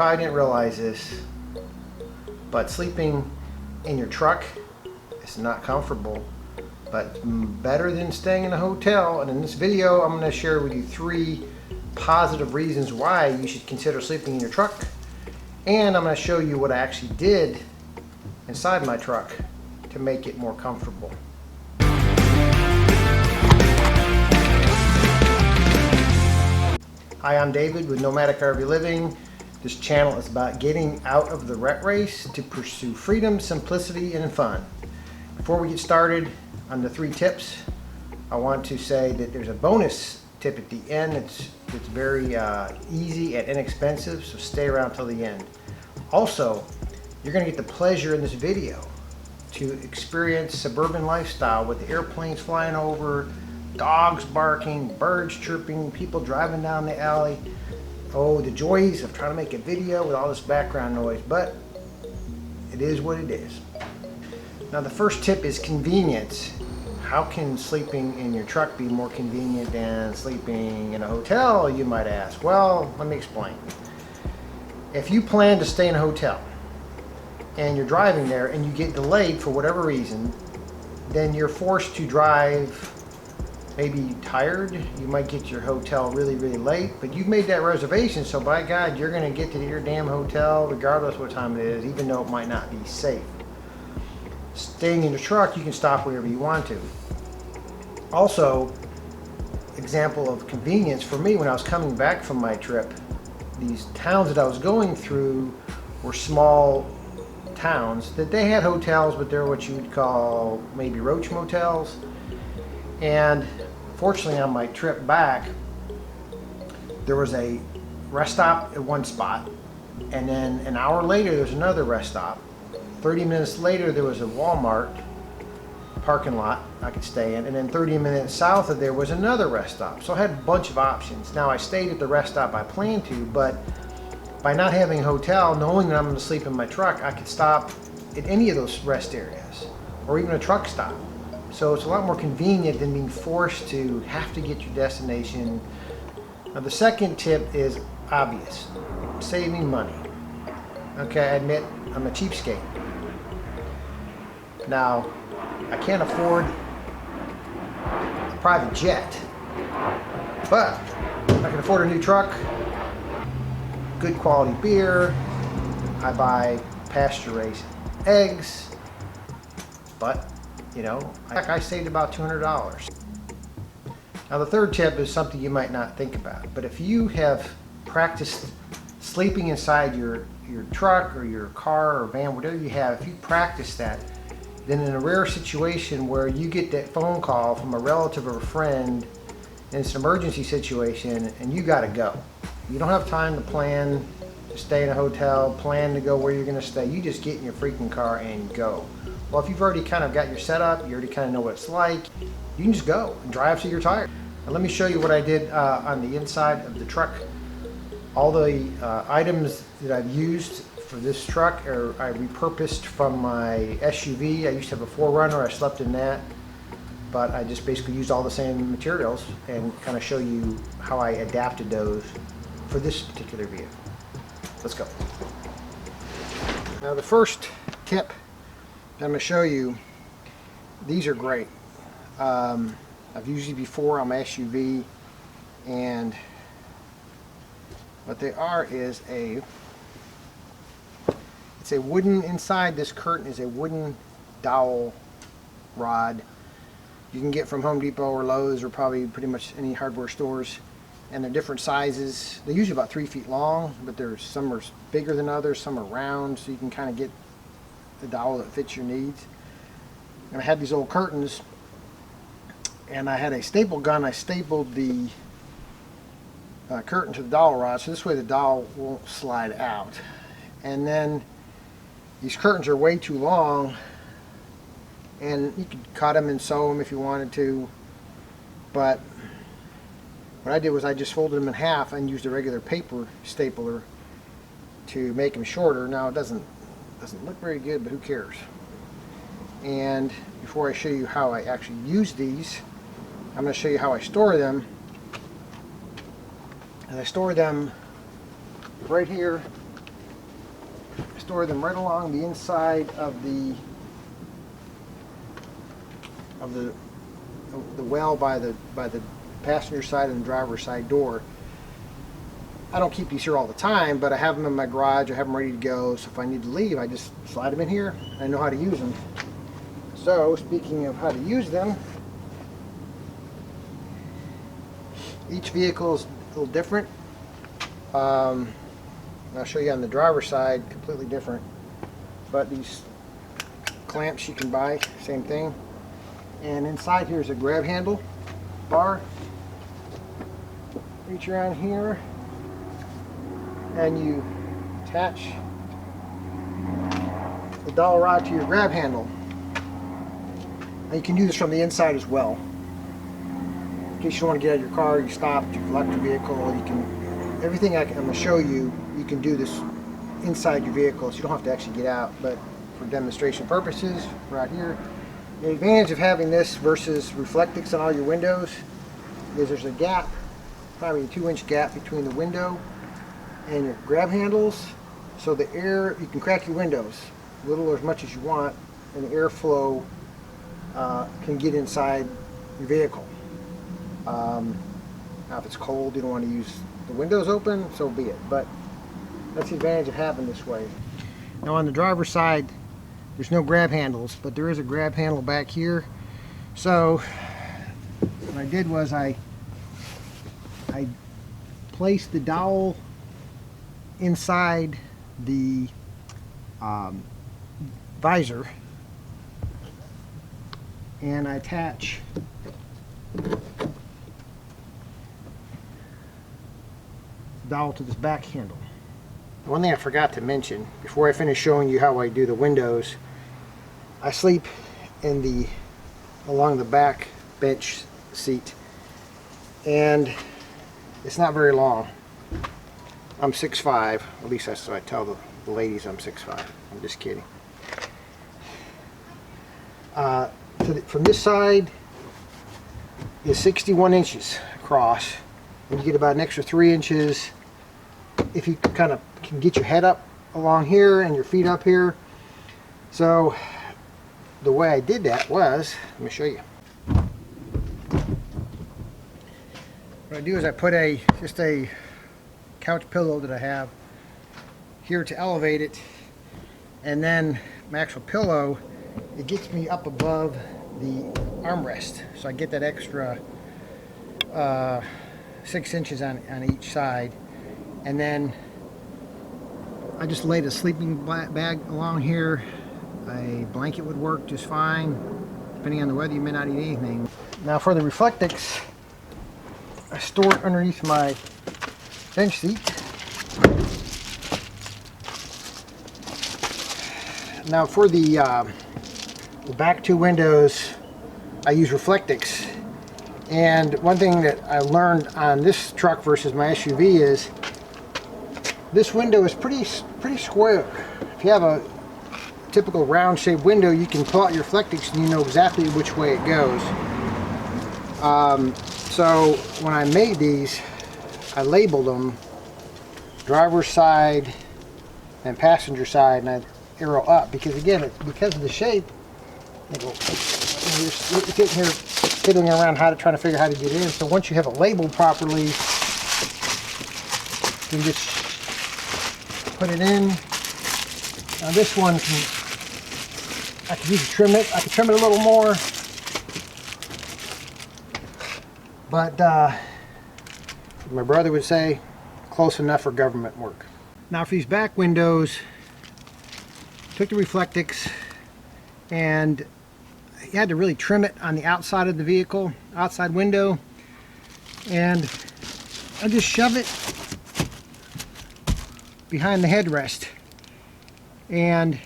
probably didn't realize this, but sleeping in your truck is not comfortable, but better than staying in a hotel. And in this video, I'm going to share with you 3 positive reasons why you should consider sleeping in your truck. And I'm going to show you what I actually did inside my truck to make it more comfortable. Hi, I'm David with Nomadic RV Living. This channel is about getting out of the rat race to pursue freedom, simplicity, and fun. Before we get started on the 3 tips, I want to say that there's a bonus tip at the end. It's very easy and inexpensive, so stay around till the end. Also, you're going to get the pleasure in this video to experience suburban lifestyle with airplanes flying over, dogs barking, birds chirping, people driving down the alley. Oh, the joys of trying to make a video with all this background noise, but it is what it is. Now, the first tip is convenience. How can sleeping in your truck be more convenient than sleeping in a hotel, you might ask? Well, let me explain. If you plan to stay in a hotel and you're driving there and you get delayed for whatever reason, then you're forced to drive, maybe tired. You might get your hotel really late, but you've made that reservation, so by God, you're going to get to your damn hotel regardless what time it is, even though it might not be safe. Staying in the truck, you can stop wherever you want to. Also, example of convenience for me, when I was coming back from my trip, these towns that I was going through were small towns that they had hotels, but they're what you would call maybe roach motels. And fortunately, on my trip back, there was a rest stop at one spot, and then an hour later there was another rest stop. 30 minutes later there was a Walmart parking lot I could stay in, and then 30 minutes south of there was another rest stop. So I had a bunch of options. Now, I stayed at the rest stop I planned to, but by not having a hotel, knowing that I'm going to sleep in my truck, I could stop at any of those rest areas or even a truck stop. So it's a lot more convenient than being forced to have to get your destination. Now, the second tip is obvious: saving money. Okay, I admit I'm a cheapskate. Now, I can't afford a private jet, but I can afford a new truck, good quality beer, I buy pasture-raised eggs, but you know, I saved about $200. Now, the third tip is something you might not think about, but if you have practiced sleeping inside your truck or your car or van, whatever you have, if you practice that, then in a rare situation where you get that phone call from a relative or a friend and it's an emergency situation and you got to go, you don't have time to plan to stay in a hotel, plan to go where you're going to stay. You just get in your freaking car and go. Well, if you've already kind of got your setup, you already kind of know what it's like, you can just go and drive till you're tired. Now, let me show you what I did on the inside of the truck. All the items that I've used for this truck I repurposed from my SUV. I used to have a 4Runner, I slept in that, but I just basically used all the same materials and kind of show you how I adapted those for this particular vehicle. Let's go. Now, the first tip I'm going to show you, these are great. I've used these before on my SUV, and what they are is it's a wooden, inside this curtain is a wooden dowel rod you can get from Home Depot or Lowe's or probably pretty much any hardware stores, and they're different sizes. They're usually about 3 feet long, but there's some are bigger than others, some are round, so you can kind of get the dowel that fits your needs. And I had these old curtains, and I had a staple gun. I stapled the curtain to the dowel rod, so this way the dowel won't slide out. And then these curtains are way too long, and you could cut them and sew them if you wanted to, but what I did was I just folded them in half and used a regular paper stapler to make them shorter. Now, it doesn't look very good, but who cares? And before I show you how I actually use these, I'm going to show you how I store them. And I store them right here I store them right along the inside of the well by the passenger side and the driver's side door. I don't keep these here all the time, but I have them in my garage. I have them ready to go, so if I need to leave, I just slide them in here. I know how to use them. So, speaking of how to use them, each vehicle is a little different. I'll show you on the driver's side, completely different. But these clamps you can buy, same thing. And inside here is a grab handle bar. Reach around here and you attach the dowel rod to your grab handle. And you can do this from the inside as well. In case you don't want to get out of your car, you stop, you collect your vehicle, you can, everything I'm going to show you, you can do this inside your vehicle, so you don't have to actually get out. But for demonstration purposes, right here, the advantage of having this versus Reflectix on all your windows is there's a gap, probably a 2-inch gap between the window and your grab handles, so the air, you can crack your windows little or as much as you want, and the airflow can get inside your vehicle. Now if it's cold, you don't want to use the windows open, so be it, but that's the advantage of having this way. Now on the driver's side, there's no grab handles, but there is a grab handle back here. So what I did was I placed the dowel inside the visor, and I attach the dowel to this back handle. One thing I forgot to mention before I finish showing you how I do the windows, I sleep in along the back bench seat, and it's not very long. I'm 6'5", at least that's what I tell the ladies. I'm 6'5". I'm just kidding. From this side is 61 inches across, and you get about an extra 3 inches if you kind of can get your head up along here and your feet up here. So the way I did that was, let me show you. What I do is I put just a couch pillow that I have here to elevate it, and then my actual pillow, it gets me up above the armrest, so I get that extra 6 inches on each side. And then I just laid a sleeping bag along here. A blanket would work just fine. Depending on the weather, you may not need anything. Now for the Reflectix, I store it underneath my bench seat. Now for the back two windows, I use Reflectix. And one thing that I learned on this truck versus my SUV is this window is pretty square. If you have a typical round shaped window, you can pull out your Reflectix and you know exactly which way it goes. So when I made these, I labeled them driver's side and passenger side, and I arrow up because, again, because of the shape, you're sitting here fiddling around trying to figure out how to get in. So once you have it labeled properly, you can just put it in. Now this one, I could use to trim it. I could trim it a little more, but my brother would say, close enough for government work. Now for these back windows, took the Reflectix, and you had to really trim it on the outside of the vehicle, outside window, and I just shove it behind the headrest. And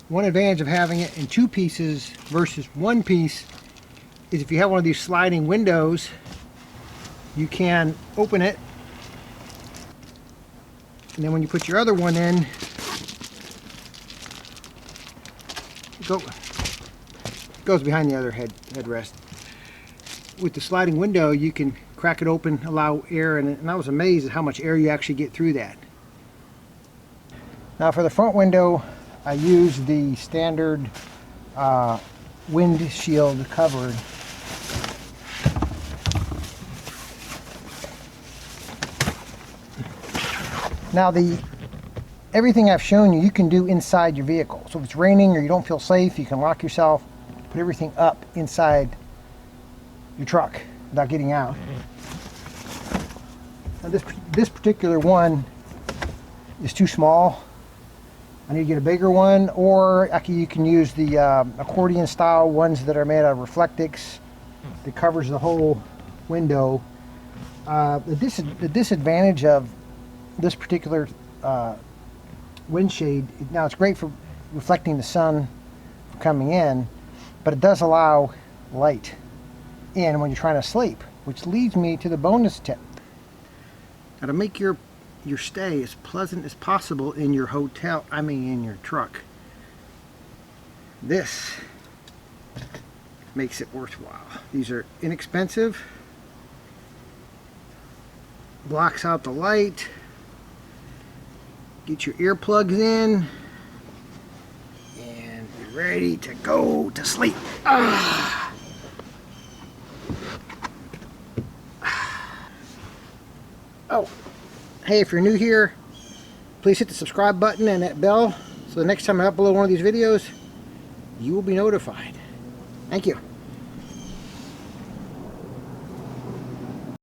one advantage of having it in two pieces versus one piece is if you have one of these sliding windows, you can open it, and then when you put your other one in, it goes behind the other headrest. With the sliding window, you can crack it open, allow air, and I was amazed at how much air you actually get through that. Now for the front window, I use the standard windshield cover. Now everything I've shown you, you can do inside your vehicle. So if it's raining or you don't feel safe, you can lock yourself, put everything up inside your truck without getting out. Now this particular one is too small. I need to get a bigger one, or actually you can use the accordion style ones that are made out of Reflectix that covers the whole window. The disadvantage of this particular windshade, now it's great for reflecting the sun coming in, but it does allow light in when you're trying to sleep, which leads me to the bonus tip. Now to make your stay as pleasant as possible in your hotel, in your truck, this makes it worthwhile. These are inexpensive, blocks out the light, get your earplugs in, and you're ready to go to sleep. Oh, hey, if you're new here, please hit the subscribe button and that bell so the next time I upload one of these videos, you will be notified. Thank you.